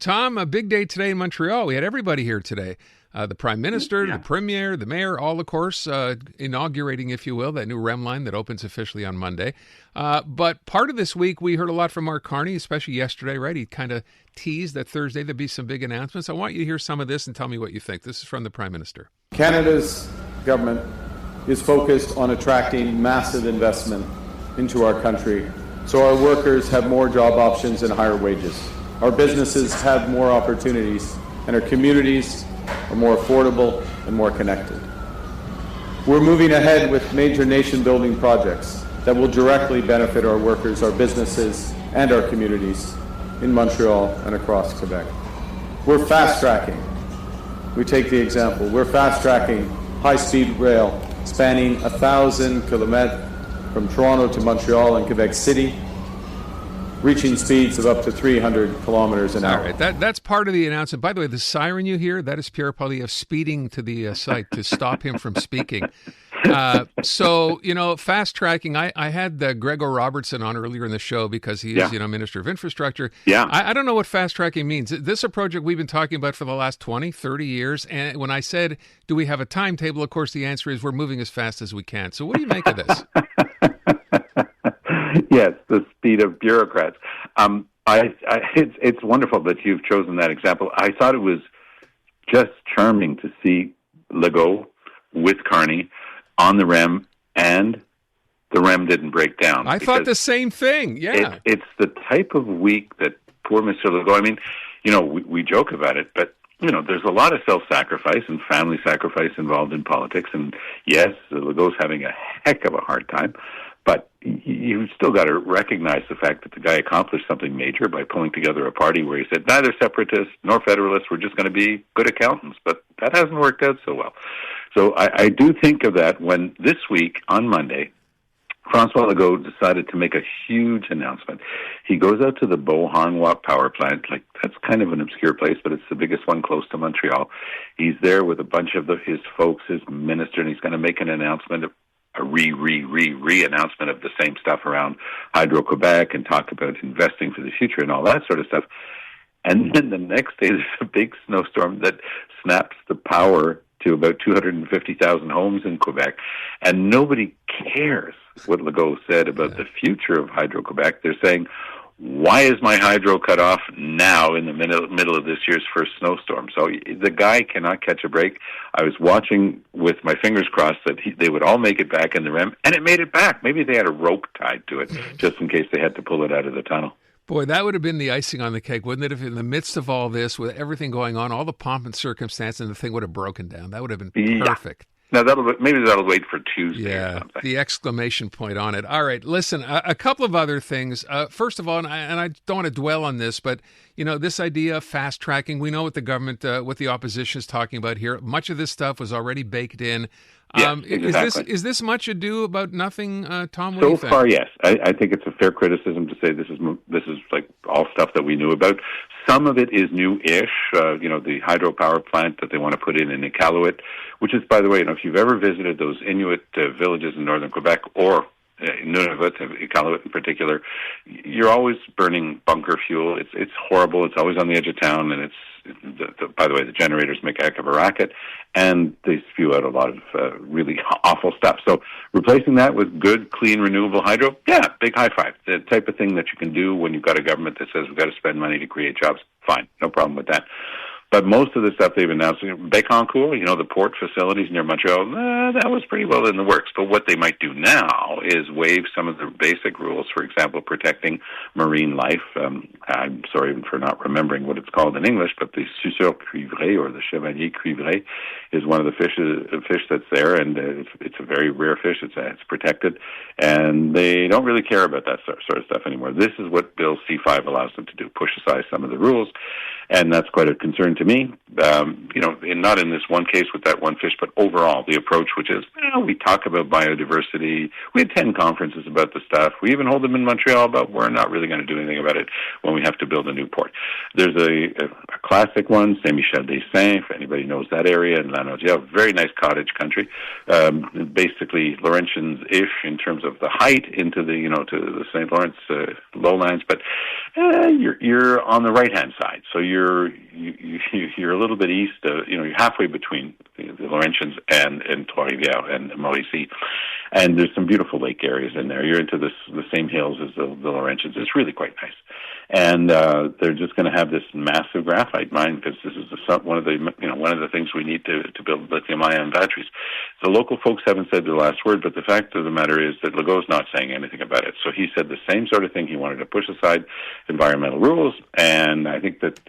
Tom, a big day today in Montreal. We had everybody here today. The Prime Minister, the Premier, the Mayor, all, of course, inaugurating, if you will, that new REM line that opens officially on Monday. But part of this week, we heard a lot from Mark Carney, especially yesterday, right? He kind of teased that Thursday there'd be some big announcements. I want you to hear some of this and tell me what you think. This is from the Prime Minister. Canada's government is focused on attracting massive investment into our country so our workers have more job options and higher wages. Our businesses have more opportunities, and our communities are more affordable and more connected. We're moving ahead with major nation-building projects that will directly benefit our workers, our businesses, and our communities in Montreal and across Quebec. We're fast-tracking. We take the example. We're fast-tracking high-speed rail spanning 1,000 kilometers from Toronto to Montreal and Quebec City, reaching speeds of up to 300 kilometers an hour. All right, that's part of the announcement. By the way, the siren you hear, that is Pierre Poilievre speeding to the site to stop him from speaking. So, fast tracking, I had Gregor Robertson on earlier in the show because he is, Minister of Infrastructure. Yeah. I don't know what fast tracking means. This is a project we've been talking about for the last 20, 30 years. And when I said, do we have a timetable? Of course, the answer is we're moving as fast as we can. So what do you make of this? Yes, the speed of bureaucrats. It's wonderful that you've chosen that example. I thought it was just charming to see Legault with Carney on the REM, and the REM didn't break down. I thought the same thing, yeah. It's the type of week that poor Mr. Legault, I mean, we joke about it, but there's a lot of self-sacrifice and family sacrifice involved in politics, and yes, Legault's having a heck of a hard time, but you've still got to recognize the fact that the guy accomplished something major by pulling together a party where he said, neither separatists nor federalists, we're just going to be good accountants. But that hasn't worked out so well. So I do think of that when this week, on Monday, Francois Legault decided to make a huge announcement. He goes out to the Beauharnois power plant. That's kind of an obscure place, but it's the biggest one close to Montreal. He's there with a bunch of his folks, his minister, and he's going to make an announcement, a re-announcement of the same stuff around Hydro-Quebec and talk about investing for the future and all that sort of stuff. And then the next day, there's a big snowstorm that snaps the power to about 250,000 homes in Quebec. And nobody cares what Legault said about the future of Hydro-Quebec. They're saying, why is my hydro cut off now in the middle of this year's first snowstorm? So the guy cannot catch a break. I was watching with my fingers crossed that they would all make it back in the REM, and it made it back. Maybe they had a rope tied to it just in case they had to pull it out of the tunnel. Boy, that would have been the icing on the cake, wouldn't it? If in the midst of all this, with everything going on, all the pomp and circumstance, and the thing would have broken down. That would have been perfect. Now, maybe that'll wait for Tuesday or something. The exclamation point on it. All right, listen, a couple of other things. First of all, and I don't want to dwell on this, but, this idea of fast-tracking, we know what the government, what the opposition is talking about here. Much of this stuff was already baked in. Exactly. Is this much ado about nothing, Tom? What do you think? So far, yes. I think it's a fair criticism to say this is like all stuff that we knew about. Some of it is new-ish. The hydropower plant that they want to put in Iqaluit, which is, by the way, if you've ever visited those Inuit villages in northern Quebec or Nunavut, Iqaluit in particular, you're always burning bunker fuel. It's horrible. It's always on the edge of town, and by the way, the generators make a heck of a racket, and they spew out a lot of really awful stuff. So replacing that with good, clean, renewable hydro, big high five. The type of thing that you can do when you've got a government that says we've got to spend money to create jobs, fine, no problem with that. But most of the stuff they've announced, Bécancour, the port facilities near Montreal, that was pretty well in the works. But what they might do now is waive some of the basic rules, for example, protecting marine life. I'm sorry for not remembering what it's called in English, but the suceur cuivré or the chevalier cuivré is one of the fish that's there, and it's a very rare fish. It's protected, and they don't really care about that sort of stuff anymore. This is what Bill C-5 allows them to do, push aside some of the rules, and that's quite a concern to me. and not in this one case with that one fish, but overall the approach, which is, we talk about biodiversity. We attend conferences about the stuff. We even hold them in Montreal, but we're not really going to do anything about it when we have to build a new port. There's a classic one, Saint-Michel-des-Saints, if anybody knows that area, in La Naudière, very nice cottage country, basically Laurentians-ish in terms of the height into the, to the St. Lawrence lowlands, but you're on the right-hand side, so you're a little bit east, you're halfway between the Laurentians and Trois-Rivières and Mauricie, and there's some beautiful lake areas in there. You're into the same hills as the Laurentians. It's really quite nice. And they're just going to have this massive graphite mine because this is one of the things we need to build lithium-ion batteries. The local folks haven't said the last word, but the fact of the matter is that Legault's not saying anything about it. So he said the same sort of thing. He wanted to push aside environmental rules, and I think that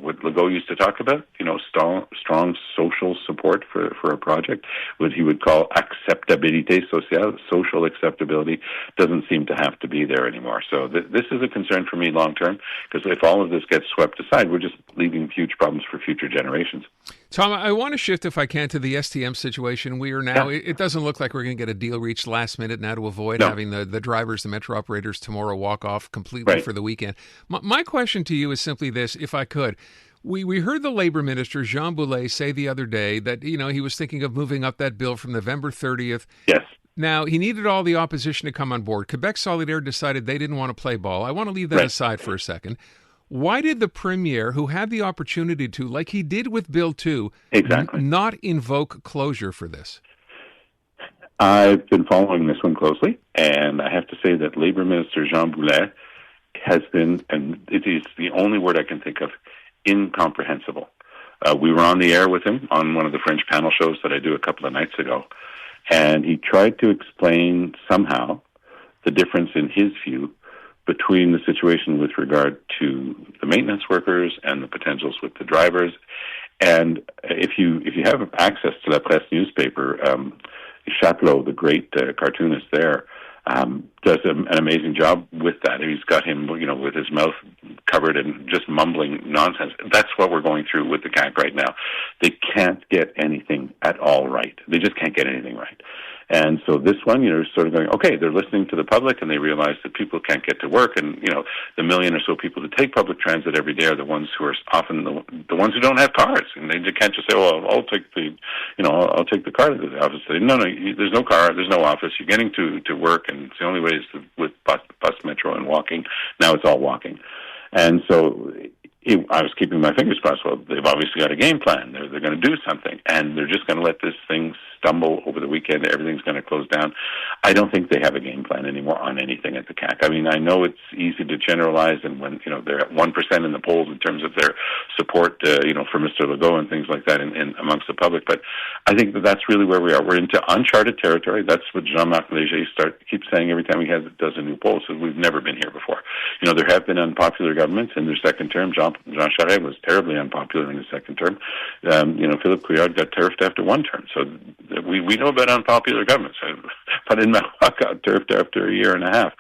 what Legault used to talk about, strong social support for a project, what he would call acceptabilité sociale, social acceptability, doesn't seem to have to be there anymore. So this is a concern for me long term, because if all of this gets swept aside, we're just leaving huge problems for future generations. Tom, I want to shift, if I can, to the STM situation. We are now, it doesn't look like we're going to get a deal reached last minute now to avoid having the drivers, the metro operators tomorrow walk off completely for the weekend. My question to you is simply this, if I could. We heard the Labor Minister, Jean Boulet, say the other day that, he was thinking of moving up that bill from November 30th. Yes. Now, he needed all the opposition to come on board. Quebec Solidaire decided they didn't want to play ball. I want to leave that aside for a second. Why did the Premier, who had the opportunity to, like he did with Bill 2, not invoke closure for this? I've been following this one closely, and I have to say that Labor Minister Jean Boulet has been, and it is the only word I can think of, incomprehensible. We were on the air with him on one of the French panel shows that I do a couple of nights ago, and he tried to explain somehow the difference in his view between the situation with regard to the maintenance workers and the potentials with the drivers. And if you have access to La Presse newspaper, Chatelot, the great cartoonist there, does an amazing job with that. He's got him, with his mouth covered and just mumbling nonsense. That's what we're going through with the CAC right now. They can't get anything at all right. They just can't get anything right. And so this one, sort of going, okay, they're listening to the public and they realize that people can't get to work. And, the million or so people that take public transit every day are the ones who are often the ones who don't have cars. And they can't just say, well, I'll take the car to the office. They, no, there's no car, there's no office. You're getting to work, and it's the only way is with bus, metro, and walking. Now it's all walking. And so I was keeping my fingers crossed. Well, they've obviously got a game plan. They're going to do something, and they're just going to let this thing stumble over the weekend. Everything's going to close down. I don't think they have a game plan anymore on anything at the CAC. I mean, I know it's easy to generalize, and when they're at 1% in the polls in terms of their support, for Mr. Legault and things like that in amongst the public. But I think that's really where we are. We're into uncharted territory. That's what Jean-Marc Léger keeps saying every time he does a new poll. So we've never been here before. There have been unpopular governments in their second term. Jean Charest was terribly unpopular in his second term. Philippe Couillard got turfed after one term. So we know about unpopular governments. But in Maroc, got turfed after a year and a half.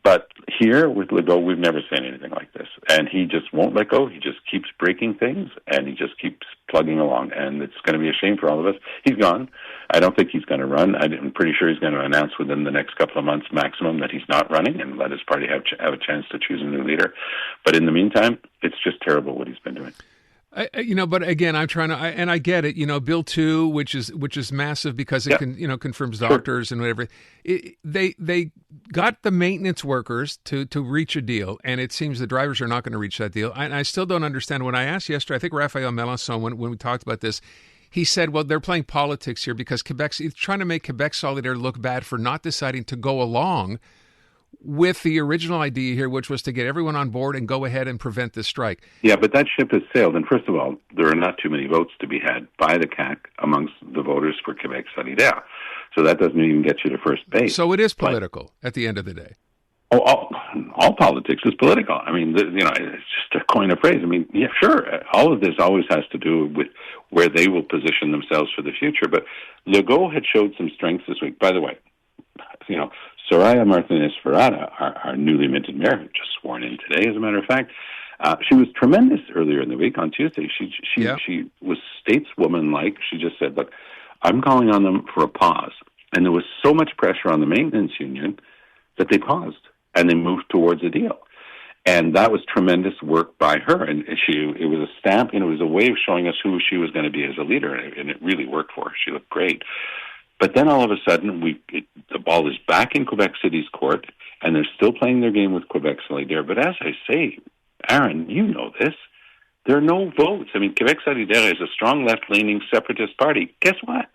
But here with Legault, we've never seen anything like this. And he just won't let go. He just keeps breaking things, and he just keeps plugging along. And it's going to be a shame for all of us. He's gone. I don't think he's going to run. I'm pretty sure he's going to announce within the next couple of months maximum that he's not running and let his party have a chance to choose a new leader. But in the meantime, it's just terrible what he's been doing. But again, I'm trying to, and I get it. Bill 2, which is massive because it confirms doctors and whatever. They got the maintenance workers to reach a deal, and it seems the drivers are not going to reach that deal. And I still don't understand. When I asked yesterday, I think Raphael Melançon, when we talked about this, he said, well, they're playing politics here because he's trying to make Quebec Solidaire look bad for not deciding to go along with the original idea here, which was to get everyone on board and go ahead and prevent this strike. Yeah, but that ship has sailed. And first of all, there are not too many votes to be had by the CAC amongst the voters for Quebec Solidaire. So that doesn't even get you to first base. So it is political at the end of the day. Oh, all politics is political. I mean, it's just a coin of phrase. I mean, yeah, sure. All of this always has to do with where they will position themselves for the future. But Legault had showed some strengths this week. By the way, Soraya Martinez Ferrada, our newly minted mayor, just sworn in today, as a matter of fact, She was tremendous earlier in the week on Tuesday. She was stateswoman-like. She just said, look, I'm calling on them for a pause. And there was so much pressure on the maintenance union that they paused and they moved towards a deal. And that was tremendous work by her. And it was a stamp, and it was a way of showing us who she was going to be as a leader. And it really worked for her. She looked great. But then all of a sudden, the ball is back in Quebec City's court, and they're still playing their game with Quebec Solidaire. But as I say, Aaron, you know this. There are no votes. I mean, Quebec Solidaire is a strong left-leaning separatist party. Guess what?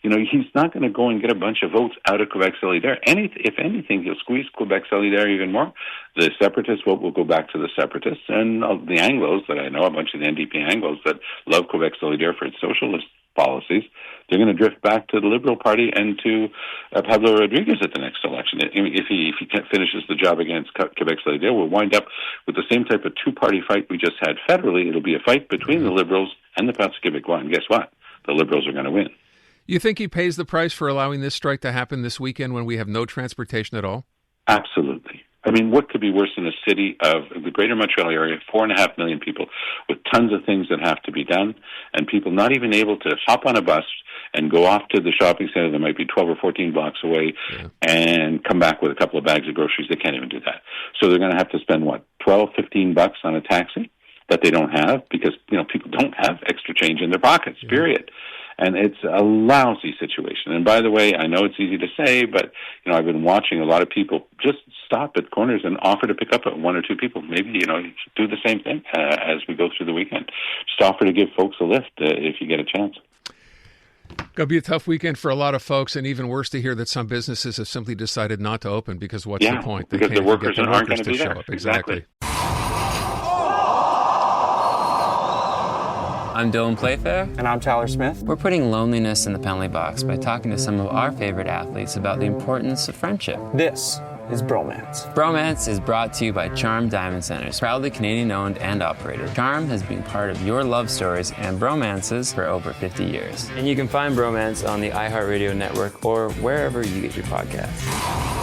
He's not going to go and get a bunch of votes out of Quebec Solidaire. If anything, he'll squeeze Quebec Solidaire even more. The separatist vote will go back to the separatists, and the Anglos that I know, a bunch of the NDP Anglos that love Quebec Solidaire for its socialist policies, they're going to drift back to the Liberal Party and to Pablo Rodriguez at the next election. If he finishes the job against Quebec Solidaire, we'll wind up with the same type of two-party fight we just had federally. It'll be a fight between the Liberals and the Parti Québécois, and guess what? The Liberals are going to win. You think he pays the price for allowing this strike to happen this weekend when we have no transportation at all? Absolutely. I mean, what could be worse in a city of the greater Montreal area, 4.5 million people, with tons of things that have to be done, and people not even able to hop on a bus and go off to the shopping center that might be 12 or 14 blocks away and come back with a couple of bags of groceries? They can't even do that. So they're going to have to spend, $12, $15 on a taxi that they don't have because, people don't have extra change in their pockets, period. And it's a lousy situation. And by the way, I know it's easy to say, but, I've been watching a lot of people just stop at corners and offer to pick up one or two people. Maybe, do the same thing as we go through the weekend. Just offer to give folks a lift if you get a chance. Going to be a tough weekend for a lot of folks, and even worse to hear that some businesses have simply decided not to open because what's the point? They can't get the workers to show up. Exactly. I'm Dylan Playfair. And I'm Tyler Smith. We're putting loneliness in the penalty box by talking to some of our favorite athletes about the importance of friendship. This is Bromance. Bromance is brought to you by Charm Diamond Centers, proudly Canadian-owned and operated. Charm has been part of your love stories and bromances for over 50 years. And you can find Bromance on the iHeartRadio network or wherever you get your podcasts.